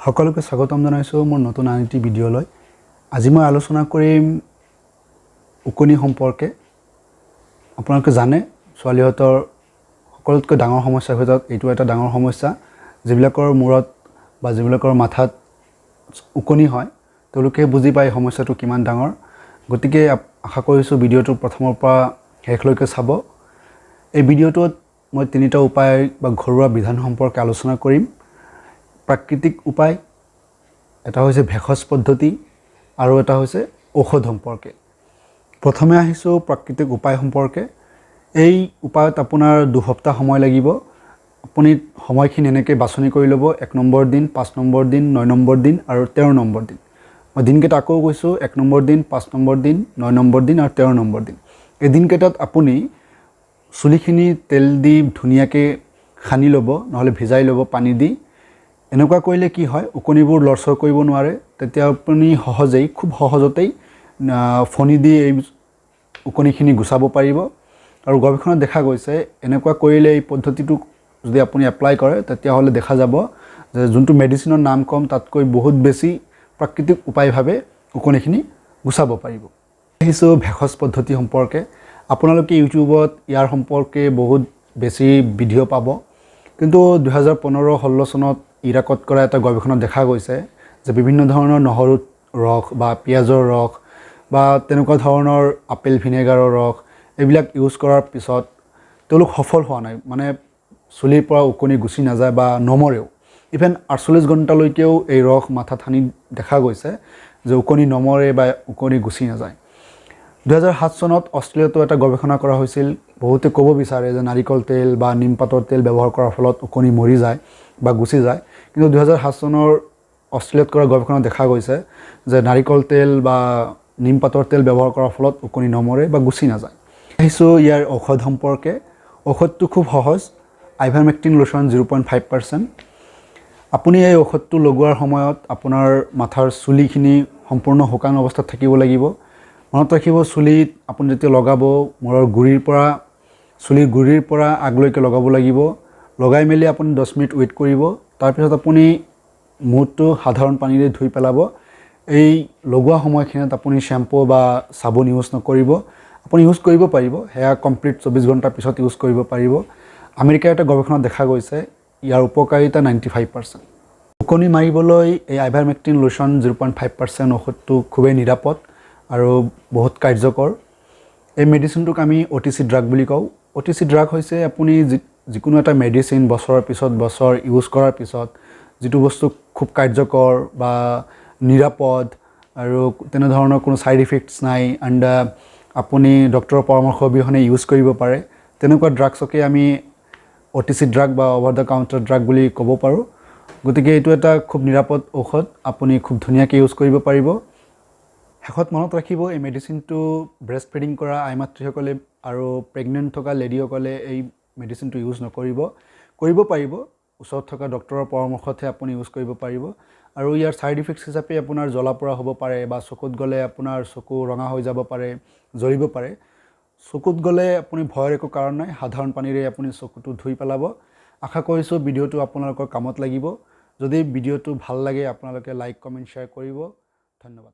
সকলোকে স্বাগতম জনাইছো মোৰ নতুন আনটি ভিডিঅ'লৈ। আজি মই আলোচনা কৰিম উকনি সম্পৰ্কে। আপোনালোকে জানে ছোৱালীহঁতৰ সকলোতকৈ ডাঙৰ সমস্যাৰ ভিতৰত এইটো এটা ডাঙৰ সমস্যা, যিবিলাকৰ মূৰত বা যিবিলাকৰ মাথাত উকনি হয় তেওঁলোকে বুজি পায় সমস্যাটো কিমান ডাঙৰ। গতিকে আশা কৰিছোঁ ভিডিঅ'টো প্ৰথমৰ পৰা শেষলৈকে চাব। এই ভিডিঅ'টোত মই তিনিটা উপায় বা ঘৰুৱা বিধান সম্পৰ্কে আলোচনা কৰিম। প্ৰাকৃতিক উপায়, এটা হৈছে ভেষজ পদ্ধতি আৰু এটা হৈছে ঔষধ সম্পৰ্কে। প্ৰথমে আহিছোঁ প্ৰাকৃতিক উপায় সম্পৰ্কে। এই উপায়ত আপোনাৰ 2 সপ্তাহ সময় লাগিব। আপুনি সময়খিনি এনেকৈ বাছনি কৰি ল'ব: 1 নম্বৰ দিন, 5 নম্বৰ দিন, 9 নম্বৰ দিন আৰু 13 নম্বৰ দিন। মই দিনকেইটা আকৌ কৈছোঁ: 1 নম্বৰ দিন, 5 নম্বৰ দিন, 9 নম্বৰ দিন আৰু 13 নম্বৰ দিন। এই দিনকেইটাত আপুনি চুলিখিনি তেল দি ধুনীয়াকৈ সানি ল'ব, নহ'লে ভিজাই ল'ব পানী দি। এনেকুৱা কৰিলে কি হয়, উকনিবোৰ লৰচৰ কৰিব নোৱাৰে। তেতিয়া আপুনি খুব সহজতেই ফণি দি এই উকনিখিনি গুচাব পাৰিব। আৰু গৱেষণাত দেখা গৈছে এনেকুৱা কৰিলে এই পদ্ধতিটো যদি আপুনি এপ্লাই কৰে তেতিয়াহ'লে দেখা যাব যে যোনটো মেডিচিনৰ নাম কম তাতকৈ বহুত বেছি প্ৰাকৃতিক উপায়ভাৱে উকনিখিনি গুচাব পাৰিব। আহিছোঁ ভেষজ পদ্ধতি সম্পৰ্কে। আপোনালোকে ইউটিউবত ইয়াৰ সম্পৰ্কে বহুত বেছি ভিডিঅ' পাব, কিন্তু 2015-16 চনত ইৰাকত কৰা এটা গৱেষণাত দেখা গৈছে যে বিভিন্ন ধৰণৰ নহৰুৰ ৰস বা পিঁয়াজৰ ৰস বা তেনেকুৱা ধৰণৰ আপেল ভিনেগাৰৰ ৰস এইবিলাক ইউজ কৰাৰ পিছত তেওঁলোক সফল হোৱা নাই। মানে চুলিৰ পৰা উকনি গুচি নাযায় বা নমৰেও। ইভেন 48 ঘণ্টালৈকেও এই ৰস মাথাত সানি দেখা গৈছে যে উকনি নমৰে বা উকনি গুচি নাযায়। 2007 চনত অষ্ট্ৰেলিয়াতো এটা গৱেষণা কৰা হৈছিল। বহুতে ক'ব বিচাৰে যে নাৰিকল তেল বা নিমপাতৰ তেল ব্যৱহাৰ কৰাৰ ফলত উকনি মৰি যায় বা গুচি যায়, কিন্তু 2007 চনৰ অষ্ট্ৰেলিয়াত কৰা গৱেষণাত দেখা গৈছে যে নাৰিকল তেল বা নিমপাতৰ তেল ব্যৱহাৰ কৰাৰ ফলত উকনি নমৰে বা গুচি নাযায়। আহিছোঁ ইয়াৰ ঔষধ সম্পৰ্কে। ঔষধটো খুব সহজ: আইভাৰমেক্টিন লোচন 0.5%। আপুনি এই ঔষধটো লগোৱাৰ সময়ত আপোনাৰ মাথাৰ চুলিখিনি সম্পূৰ্ণ শুকান অৱস্থাত থাকিব লাগিব। মনত ৰাখিব, চুলিত আপুনি যেতিয়া লগাব চুলিৰ গুৰিৰ পৰা আগলৈকে লগাব লাগিব। লগাই মেলি আপুনি 10 মিনিট ৱেইট কৰিব। তাৰপিছত আপুনি মূৰটো সাধাৰণ পানীৰে ধুই পেলাব। এই লগোৱা সময়খিনিত আপুনি শ্বেম্পু বা চাবোন ইউজ নকৰিব। আপুনি ইউজ কৰিব পাৰিব, সেয়া কমপ্লিট 24 ঘণ্টাৰ পিছত ইউজ কৰিব পাৰিব। আমেৰিকাৰ এটা গৱেষণাত দেখা গৈছে ইয়াৰ উপকাৰিতা 95%। উকনি মাৰিবলৈ এই আইভাৰমেক্টিন লোচন 0.5% ঔষধটো খুবেই নিৰাপদ আৰু বহুত কাৰ্যকৰ। এই মেডিচিনটোক আমি OTC ড্ৰাগ বুলি কওঁ। OTC ড্ৰাগ হৈছে আপুনি যিকোনো এটা মেডিচিন বছৰৰ পিছত বছৰ ইউজ কৰাৰ পিছত যিটো বস্তু খুব কাৰ্যকৰ বা নিৰাপদ আৰু তেনেধৰণৰ কোনো ছাইড ইফেক্টছ নাই এণ্ড আপুনি ডক্টৰৰ পৰামৰ্শ অবিহনে ইউজ কৰিব পাৰে, তেনেকুৱা ড্ৰাগছকে আমি OTC ড্ৰাগ বা অভাৰ দ্য কাউণ্টাৰ ড্ৰাগ বুলি ক'ব পাৰোঁ। গতিকে এইটো এটা খুব নিৰাপদ ঔষধ, আপুনি খুব ধুনীয়াকৈ ইউজ কৰিব পাৰিব। শেষত মনত ৰাখিব, এই মেডিচিনটো ব্ৰেষ্ট ফিডিং কৰা আইমাতৃসকলে আৰু প্ৰেগনেণ্ট থকা লেডিসকলে এই মেডিচিনটো ইউজ নকৰিব। কৰিব পাৰিব, ওচৰত থকা ডক্টৰৰ পৰামৰ্শতহে আপুনি ইউজ কৰিব পাৰিব। আৰু ইয়াৰ ছাইড ইফেক্টছ হিচাপে আপোনাৰ জ্বলা পোৰা হ'ব পাৰে বা চকুত গ'লে আপোনাৰ চকু ৰঙা হৈ যাব পাৰে, জ্বলিব পাৰে। চকুত গ'লে আপুনি ভয়ৰ একো কাৰণ নাই, সাধাৰণ পানীৰে আপুনি চকুটো ধুই পেলাব। আশা কৰিছোঁ ভিডিঅ'টো আপোনালোকৰ কামত লাগিব। যদি ভিডিঅ'টো ভাল লাগে আপোনালোকে লাইক, কমেণ্ট, শ্বেয়াৰ কৰিব। ধন্যবাদ।